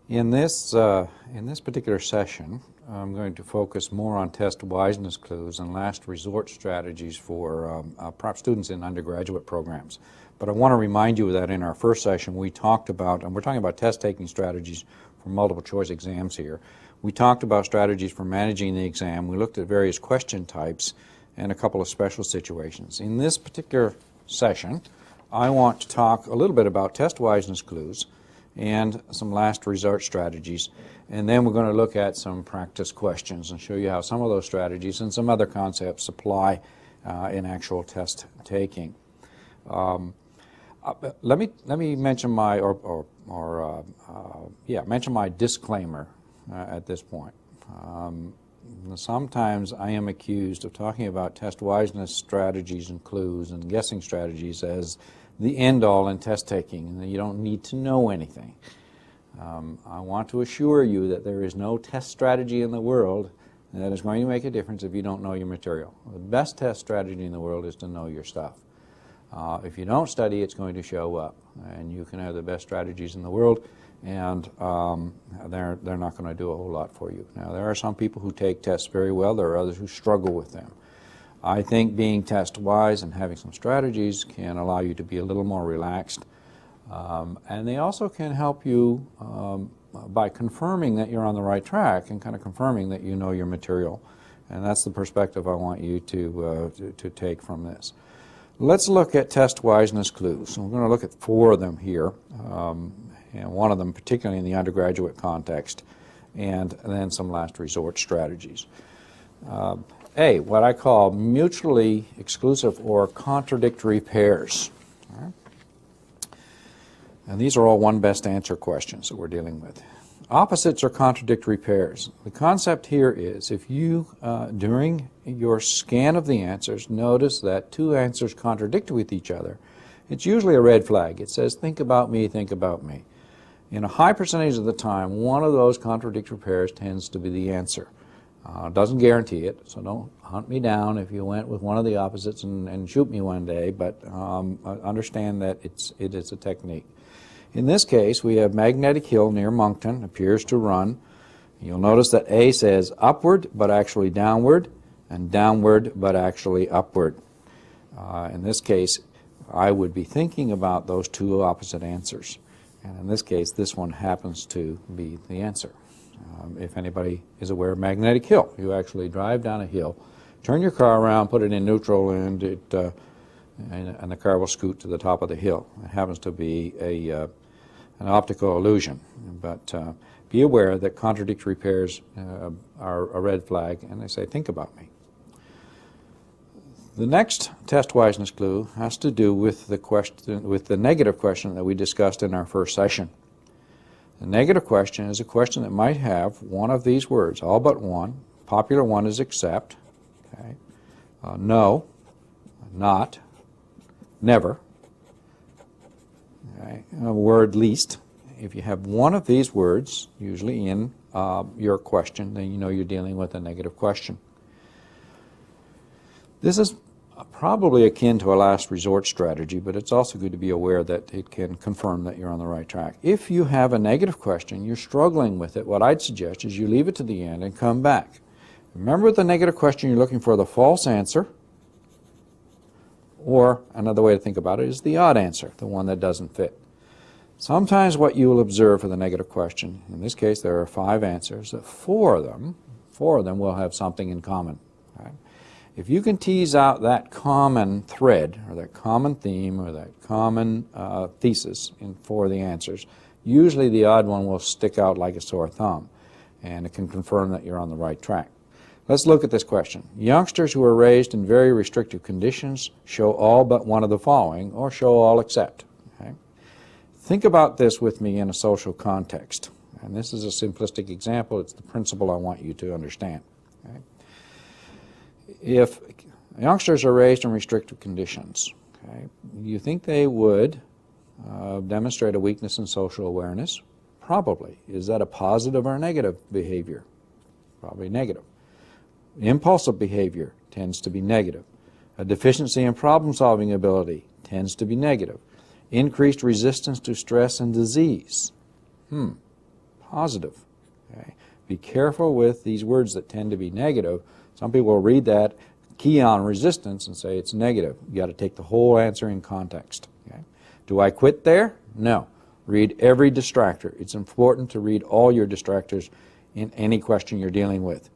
In this particular session, I'm going to focus more on test-wiseness clues and last resort strategies for prep students in undergraduate programs. But I want to remind you that in our first session we talked about, and we're talking about test-taking strategies for multiple choice exams here. We talked about strategies for managing the exam. We looked at various question types and a couple of special situations. In this particular session, I want to talk a little bit about test-wiseness clues and some last resort strategies, and then we're going to look at some practice questions and show you how some of those strategies and some other concepts apply in actual test taking. Let me mention my mention my disclaimer at this point. Sometimes I am accused of talking about test-wiseness strategies and clues and guessing strategies as the end-all in test-taking, and that you don't need to know anything. I want to assure you that there is no test strategy in the world that is going to make a difference if you don't know your material. The best test strategy in the world is to know your stuff. If you don't study, it's going to show up, and you can have the best strategies in the world, and they're not going to do a whole lot for you. Now, there are some people who take tests very well. There are others who struggle with them. I think being test-wise and having some strategies can allow you to be a little more relaxed, and they also can help you by confirming that you're on the right track and kind of confirming that you know your material. And that's the perspective I want you to take from this. Let's look at test-wiseness clues. We're going to look at 4 of them here, and one of them particularly in the undergraduate context, and then some last resort strategies. A, what I call mutually exclusive or contradictory pairs. All right? And these are all one best answer questions that we're dealing with. Opposites or contradictory pairs. The concept here is if you, during your scan of the answers, notice that 2 answers contradict with each other, it's usually a red flag. It says, think about me, think about me. In a high percentage of the time, one of those contradictory pairs tends to be the answer. Doesn't guarantee it, so don't hunt me down if you went with one of the opposites and shoot me one day, but understand that it is a technique. In this case, we have Magnetic Hill near Moncton, appears to run. You'll notice that A says upward, but actually downward, and downward, but actually upward. In this case, I would be thinking about those 2 opposite answers. And in this case, this one happens to be the answer. If anybody is aware of Magnetic Hill, you actually drive down a hill, turn your car around, put it in neutral, and the car will scoot to the top of the hill. It happens to be an optical illusion, but be aware that contradictory pairs are a red flag, and they say, think about me. The next test-wiseness clue has to do with the negative question that we discussed in our first session. The negative question is a question that might have one of these words, all but one. Popular one is except, okay? No, not, never, okay? Word least. If you have one of these words, usually in your question, then you know you're dealing with a negative question. This is probably akin to a last resort strategy, but it's also good to be aware that it can confirm that you're on the right track. If you have a negative question, you're struggling with it, what I'd suggest is you leave it to the end and come back. Remember, with the negative question, you're looking for the false answer, or another way to think about it is the odd answer, the one that doesn't fit. Sometimes what you will observe for the negative question, in this case there are 5 answers, that 4 of them will have something in common. Right? If you can tease out that common thread, or that common theme, or that common thesis for the answers, usually the odd one will stick out like a sore thumb, and it can confirm that you're on the right track. Let's look at this question. Youngsters who are raised in very restrictive conditions show all but one of the following, or show all except. Okay? Think about this with me in a social context. And this is a simplistic example. It's the principle I want you to understand. Okay? If youngsters are raised in restrictive conditions, okay, you think they would demonstrate a weakness in social awareness? Probably. Is that a positive or a negative behavior? Probably negative. Impulsive behavior tends to be negative. A deficiency in problem-solving ability tends to be negative. Increased resistance to stress and disease. positive. Okay? Be careful with these words that tend to be negative. Some people will read that, key on resistance, and say it's negative. You've got to take the whole answer in context. Okay? Do I quit there? No. Read every distractor. It's important to read all your distractors in any question you're dealing with,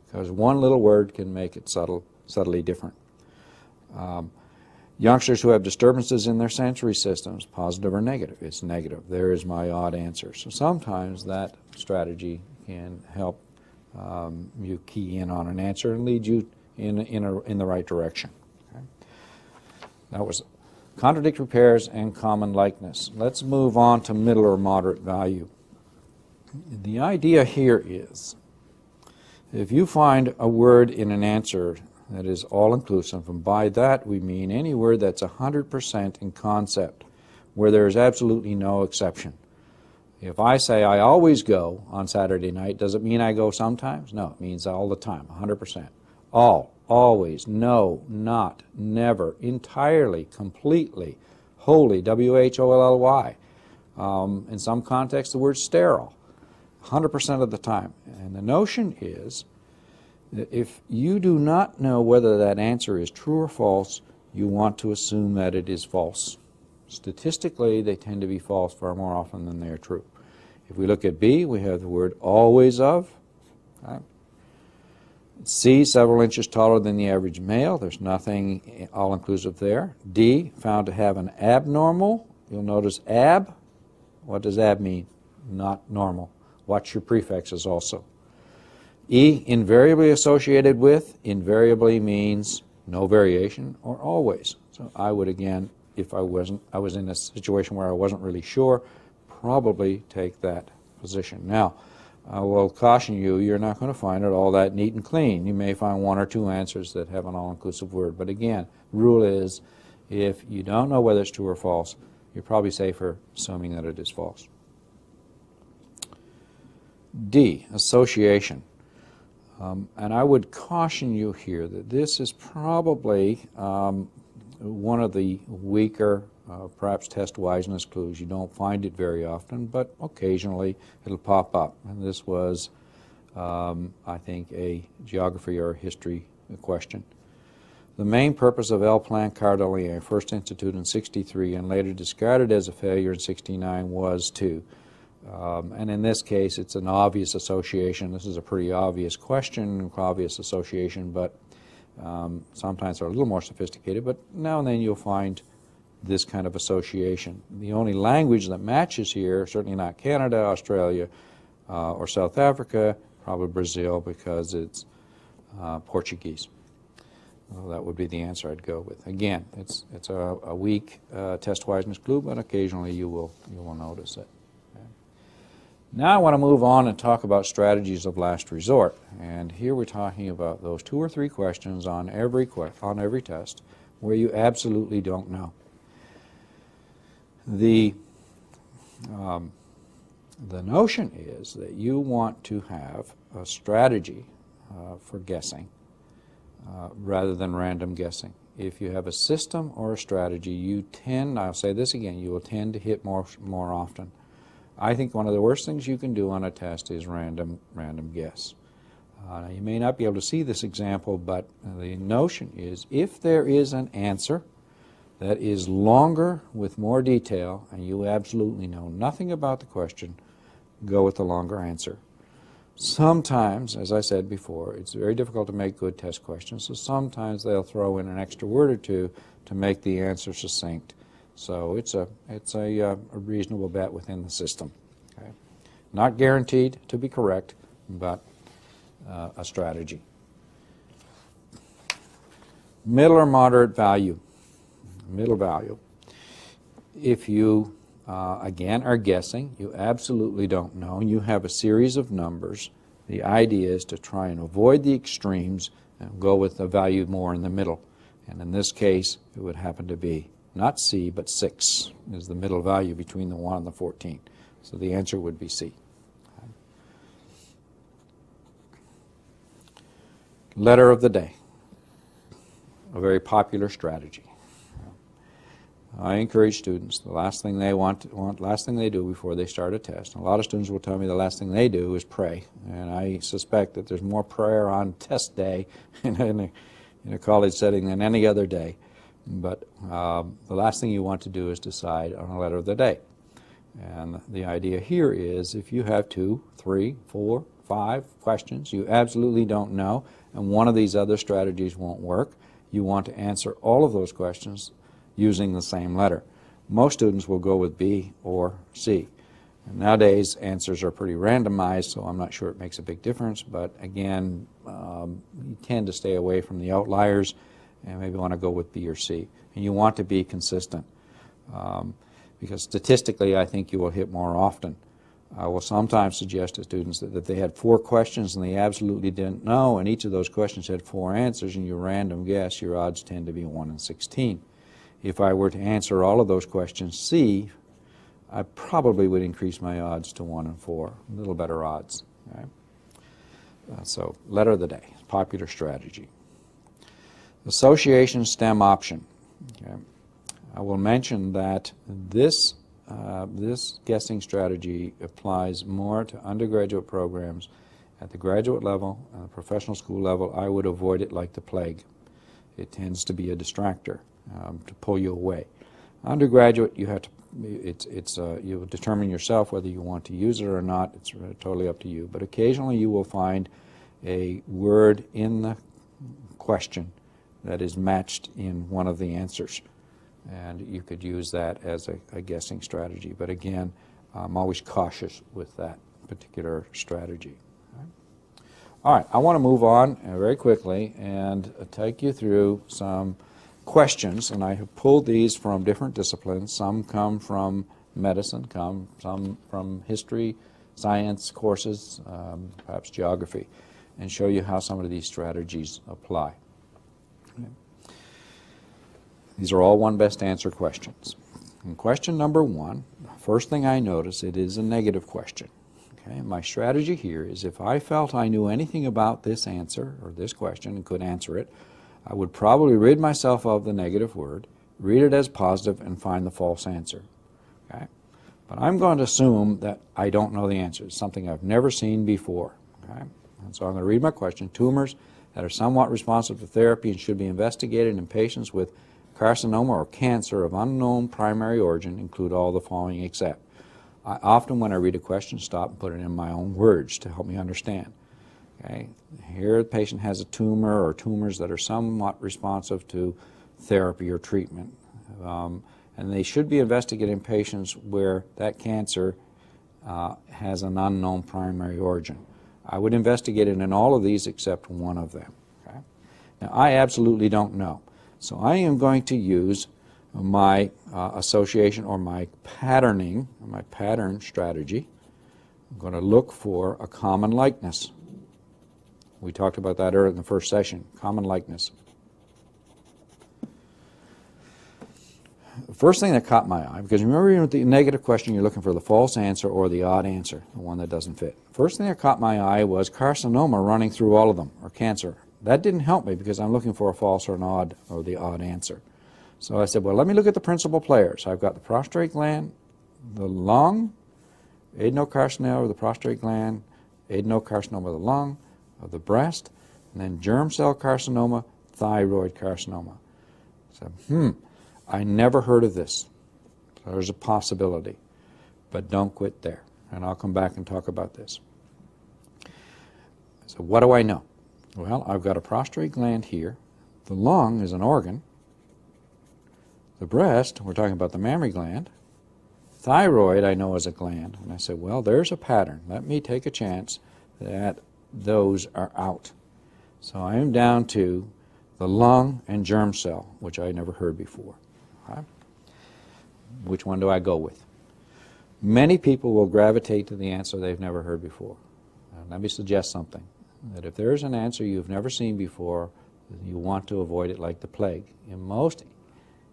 because one little word can make it subtly different. Youngsters who have disturbances in their sensory systems, positive or negative? It's negative. There is my odd answer. So sometimes that strategy can help you key in on an answer and lead you in the right direction. Okay? That was contradictory pairs and common likeness. Let's move on to middle or moderate value. The idea here is, if you find a word in an answer that is all-inclusive, and by that we mean any word that's 100% in concept, where there is absolutely no exception. If I say I always go on Saturday night, does it mean I go sometimes? No, it means all the time, 100%. All, always, no, not, never, entirely, completely, wholly, W-H-O-L-L-Y. In some contexts, the word sterile, 100% of the time. And the notion is that if you do not know whether that answer is true or false, you want to assume that it is false. Statistically, they tend to be false far more often than they are true. If we look at B, we have the word always of. Okay. C, several inches taller than the average male. There's nothing all-inclusive there. D, found to have an abnormal. You'll notice ab. What does ab mean? Not normal. Watch your prefixes also. E, invariably associated with. Invariably means no variation or always. So I would, again, if I was in a situation where I wasn't really sure, probably take that position. Now, I will caution you, you're not going to find it all that neat and clean. You may find one or two answers that have an all-inclusive word. But again, the rule is, if you don't know whether it's true or false, you're probably safer assuming that it is false. D, association. And I would caution you here that this is probably one of the weaker, perhaps test-wiseness clues. You don't find it very often, but occasionally it'll pop up. And this was, I think, a geography or history question. The main purpose of L. Planck-Cardellien, first instituted in '63 and later discarded as a failure in '69, was to, and in this case it's an obvious association. This is a pretty obvious question, obvious association, but sometimes they're a little more sophisticated, but now and then you'll find this kind of association. The only language that matches here, certainly not Canada, Australia, or South Africa, probably Brazil, because it's Portuguese. Well, that would be the answer I'd go with. Again, it's a weak test-wiseness clue, but occasionally you will notice it. Okay. Now I want to move on and talk about strategies of last resort. And here we're talking about those 2 or 3 questions on every test where you absolutely don't know. The notion is that you want to have a strategy for guessing rather than random guessing. If you have a system or a strategy, you tend, I'll say this again, you will tend to hit more often. I think one of the worst things you can do on a test is random guess. Now you may not be able to see this example, but the notion is if there is an answer that is longer with more detail and you absolutely know nothing about the question, go with the longer answer. Sometimes, as I said before, it's very difficult to make good test questions, so sometimes they'll throw in an extra word or two to make the answer succinct. So it's a reasonable bet within the system. Okay? Not guaranteed to be correct, but a strategy. Middle or moderate value. Middle value. If you again are guessing, you absolutely don't know, and you have a series of numbers, the idea is to try and avoid the extremes and go with the value more in the middle. And in this case, it would happen to be not C, but 6 is the middle value between the 1 and the 14. So the answer would be C. Letter of the day, a very popular strategy. I encourage students, the last thing they last thing they do before they start a test. A lot of students will tell me the last thing they do is pray, and I suspect that there's more prayer on test day in a college setting than any other day. But the last thing you want to do is decide on a letter of the day. And the idea here is if you have 2, 3, 4, 5 questions you absolutely don't know, and one of these other strategies won't work, you want to answer all of those questions using the same letter. Most students will go with B or C. And nowadays, answers are pretty randomized, so I'm not sure it makes a big difference, but again, you tend to stay away from the outliers and maybe want to go with B or C. And you want to be consistent. Because statistically, I think you will hit more often. I will sometimes suggest to students that if they had 4 questions and they absolutely didn't know, and each of those questions had 4 answers, and you random guess, your odds tend to be 1 in 16. If I were to answer all of those questions C, I probably would increase my odds to 1 in 4, a little better odds. Right? So, letter of the day, popular strategy. Association STEM option. Okay. I will mention that this guessing strategy applies more to undergraduate programs. At the graduate level, the professional school level, I would avoid it like the plague. It tends to be a distractor to pull you away. Undergraduate, you have to, you determine yourself whether you want to use it or not. It's totally up to you. But occasionally you will find a word in the question that is matched in one of the answers. And you could use that as a guessing strategy. But again, I'm always cautious with that particular strategy. All right, I want to move on very quickly and take you through some questions. And I have pulled these from different disciplines. Some come from medicine, some from history, science courses, perhaps geography, and show you how some of these strategies apply. These are all one best answer questions. In question number 1, first thing I notice, it is a negative question. Okay? My strategy here is if I felt I knew anything about this answer or this question and could answer it, I would probably rid myself of the negative word, read it as positive, and find the false answer. Okay? But I'm going to assume that I don't know the answer. It's something I've never seen before. Okay? And so I'm going to read my question. Tumors that are somewhat responsive to therapy and should be investigated in patients with carcinoma or cancer of unknown primary origin include all the following except. I often, when I read a question, stop and put it in my own words to help me understand. Okay? Here the patient has a tumor or tumors that are somewhat responsive to therapy or treatment. And they should be investigated in patients where that cancer has an unknown primary origin. I would investigate it in all of these except one of them. Okay? Now, I absolutely don't know. So I am going to use my association or my patterning, my pattern strategy. I'm going to look for a common likeness. We talked about that earlier in the first session, common likeness. The first thing that caught my eye, because remember with the negative question you're looking for the false answer or the odd answer, the one that doesn't fit. First thing that caught my eye was carcinoma running through all of them, or cancer. That didn't help me because I'm looking for a false or an odd or the odd answer. So I said, well, let me look at the principal players. I've got the prostate gland, the lung, adenocarcinoma of the prostate gland, adenocarcinoma of the lung, of the breast, and then germ cell carcinoma, thyroid carcinoma. So, I never heard of this. So there's a possibility. But don't quit there. And I'll come back and talk about this. So what do I know? Well, I've got a prostate gland here. The lung is an organ. The breast, we're talking about the mammary gland. Thyroid, I know is a gland. And I said, well, there's a pattern. Let me take a chance that those are out. So I am down to the lung and germ cell, which I never heard before. Okay? Which one do I go with? Many people will gravitate to the answer they've never heard before. Let me suggest something. That if there's an answer you've never seen before, you want to avoid it like the plague. In most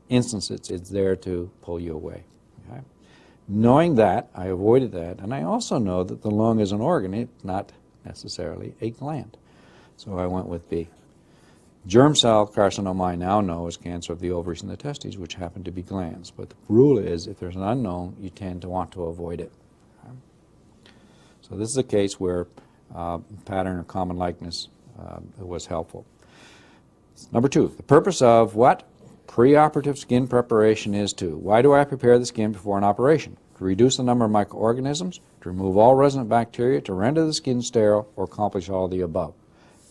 instances, it's there to pull you away. Okay? Knowing that, I avoided that, and I also know that the lung is an organ. It's not necessarily a gland. So I went with B. Germ cell carcinoma I now know is cancer of the ovaries and the testes, which happen to be glands. But the rule is, if there's an unknown, you tend to want to avoid it. Okay? So this is a case where pattern or common likeness was helpful. Number 2, the purpose of what? Preoperative skin preparation is to. Why do I prepare the skin before an operation? To reduce the number of microorganisms, to remove all resident bacteria, to render the skin sterile, or accomplish all of the above.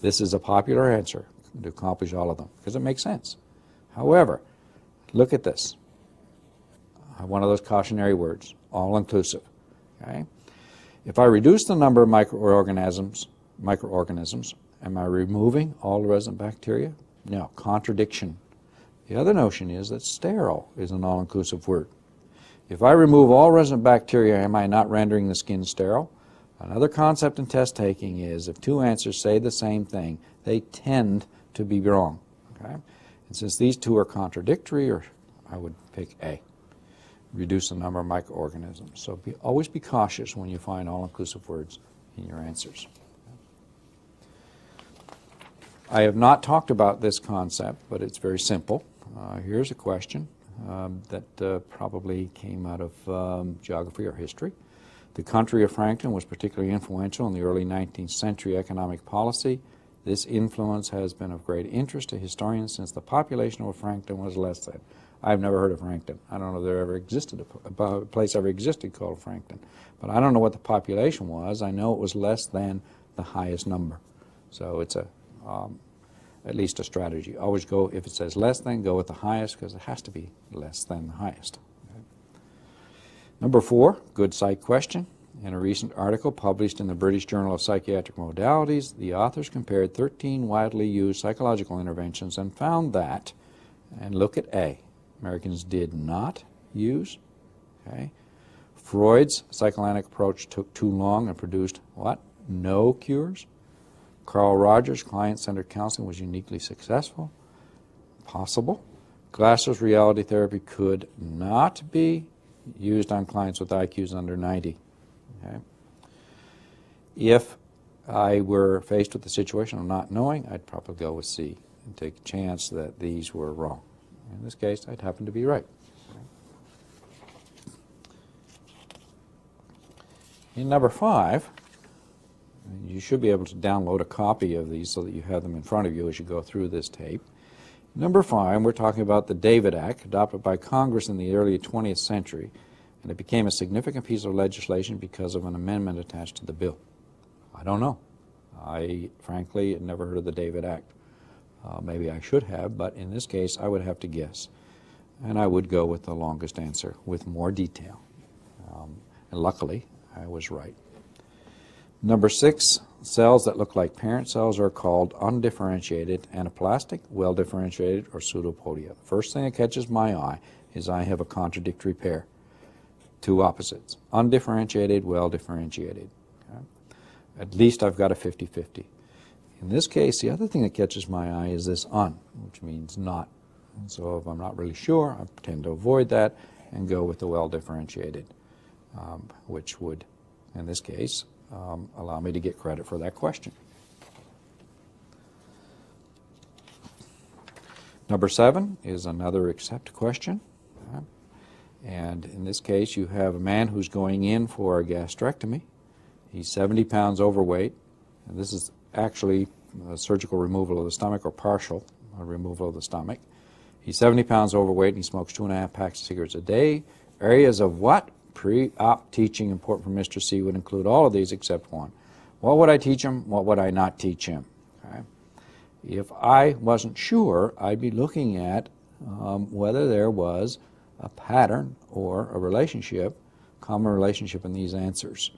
This is a popular answer, to accomplish all of them, because it makes sense. However, look at this. One of those cautionary words, all-inclusive. Okay? If I reduce the number of microorganisms, am I removing all the resident bacteria? No, contradiction. The other notion is that sterile is an all-inclusive word. If I remove all resident bacteria, am I not rendering the skin sterile? Another concept in test taking is if two answers say the same thing, they tend to be wrong. Okay? And since these two are contradictory, I would pick A, reduce the number of microorganisms. So always be cautious when you find all-inclusive words in your answers. I have not talked about this concept, but it's very simple. Here's a question that probably came out of geography or history. The country of Franklin was particularly influential in the early 19th century economic policy. This influence has been of great interest to historians since the population of Franklin was less than. I've never heard of Franklin. I don't know if there ever existed a place ever existed called Franklin. But I don't know what the population was. I know it was less than the highest number. So it's at least a strategy. Always go, if it says less than, go with the highest, because it has to be less than the highest. Okay. Number 4, good psych question. In a recent article published in the British Journal of Psychiatric Modalities, the authors compared 13 widely used psychological interventions and found that, and look at A, Americans did not use. Okay. Freud's psychoanalytic approach took too long and produced what? No cures. Carl Rogers' client-centered counseling was uniquely successful. Possible. Glasser's reality therapy could not be used on clients with IQs under 90. Okay. If I were faced with the situation of not knowing, I'd probably go with C and take a chance that these were wrong. In this case, I'd happen to be right. In number 5, you should be able to download a copy of these so that you have them in front of you as you go through this tape. Number 5, we're talking about the David Act, adopted by Congress in the early 20th century, and it became a significant piece of legislation because of an amendment attached to the bill. I don't know. I, frankly, had never heard of the David Act. Maybe I should have, but in this case, I would have to guess. And I would go with the longest answer, with more detail. And luckily, I was right. Number 6, cells that look like parent cells are called undifferentiated anaplastic, well-differentiated, or pseudopodia. The first thing that catches my eye is I have a contradictory pair. Two opposites, undifferentiated, well-differentiated. Okay? At least I've got a 50-50. In this case, the other thing that catches my eye is this un, which means not. And so if I'm not really sure, I tend to avoid that and go with the well-differentiated, which would, in this case, allow me to get credit for that question. Number 7 is another accept question. Okay? And in this case, you have a man who's going in for a gastrectomy. He's 70 pounds overweight. And this is actually a surgical removal of the stomach, or partial removal of the stomach. He's 70 pounds overweight and he smokes 2.5 packs of cigarettes a day. Areas of what? Pre-op teaching important for Mr. C would include all of these except one. What would I teach him? What would I not teach him? Okay. If I wasn't sure, I'd be looking at whether there was a pattern or a relationship, common relationship in these answers.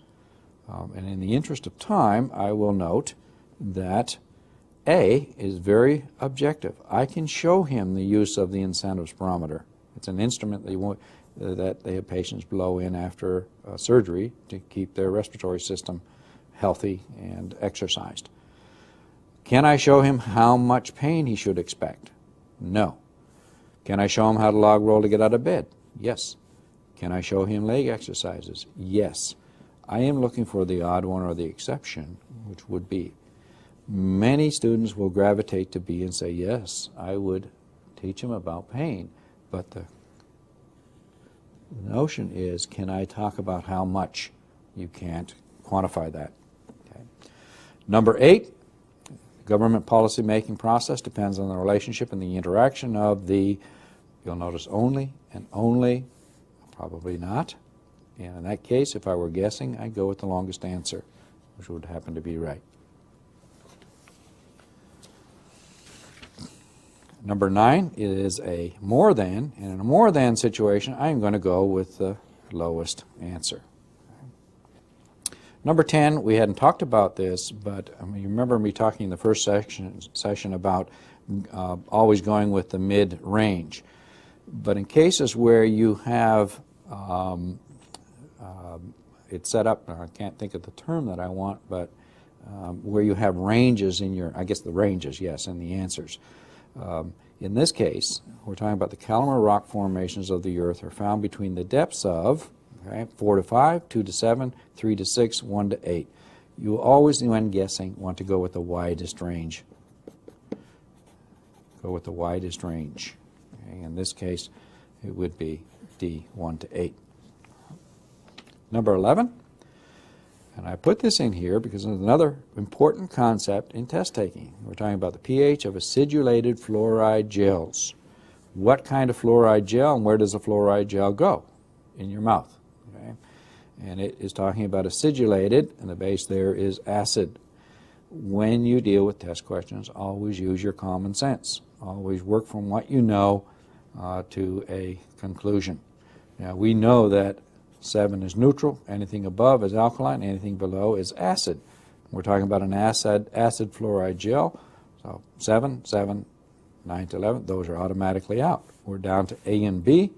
And in the interest of time, I will note that A is very objective. I can show him the use of the incentive spirometer. It's an instrument that they have patients blow in after surgery to keep their respiratory system healthy and exercised. Can I show him how much pain he should expect? No. Can I show him how to log roll to get out of bed? Yes. Can I show him leg exercises? Yes. I am looking for the odd one or the exception, which would be. many students will gravitate to B and say, yes, I would teach them about pain, but the notion is, can I talk about how much? You can't quantify that. Okay. Number 8, government policy making process depends on the relationship and the interaction of the, you'll notice only and only, probably not. And in that case, if I were guessing, I'd go with the longest answer, which would happen to be right. Number 9 is a more than, and in a more than situation, I'm going to go with the lowest answer. Number 10, we hadn't talked about this, but you remember me talking in the first session about always going with the mid-range. But in cases where you have it set up, I can't think of the term that I want, but where you have ranges in your, I guess the ranges, yes, in the answers. In this case, we're talking about the calomel rock formations of the earth are found between the depths of 4 to 5, 2 to 7, 3 to 6, 1 to 8. You always, when guessing, want to go with the widest range. Go with the widest range. Okay, in this case, it would be D, 1 to 8. Number 11, and I put this in here because it's another important concept in test taking. We're talking about the pH of acidulated fluoride gels. What kind of fluoride gel, and where does a fluoride gel go? In your mouth. Okay? And it is talking about acidulated, and the base there is acid. When you deal with test questions, always use your common sense. Always work from what you know to a conclusion. Now, we know that 7 is neutral, anything above is alkaline, anything below is acid. We're talking about an acid fluoride gel, so 7, 9 to 11, those are automatically out. We're down to A and B,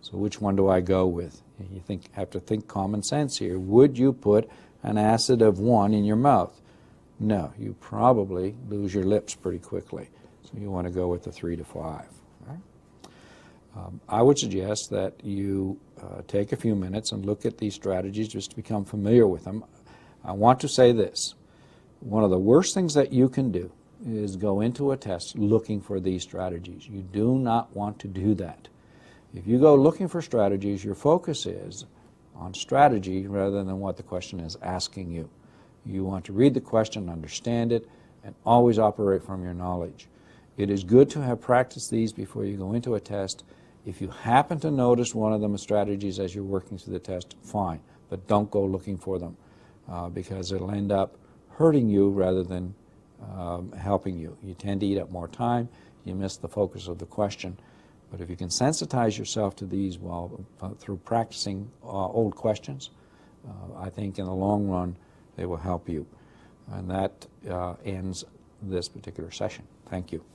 so which one do I go with? You have to think common sense here. Would you put an acid of 1 in your mouth? No, you probably lose your lips pretty quickly, so you want to go with the 3 to 5. I would suggest that you take a few minutes and look at these strategies just to become familiar with them. I want to say this. One of the worst things that you can do is go into a test looking for these strategies. You do not want to do that. If you go looking for strategies, your focus is on strategy rather than what the question is asking you. You want to read the question, understand it, and always operate from your knowledge. It is good to have practiced these before you go into a test. If you happen to notice one of them as strategies as you're working through the test, fine, but don't go looking for them because it'll end up hurting you rather than helping you. You tend to eat up more time, you miss the focus of the question, but if you can sensitize yourself to these through practicing old questions, I think in the long run they will help you. And that ends this particular session. Thank you.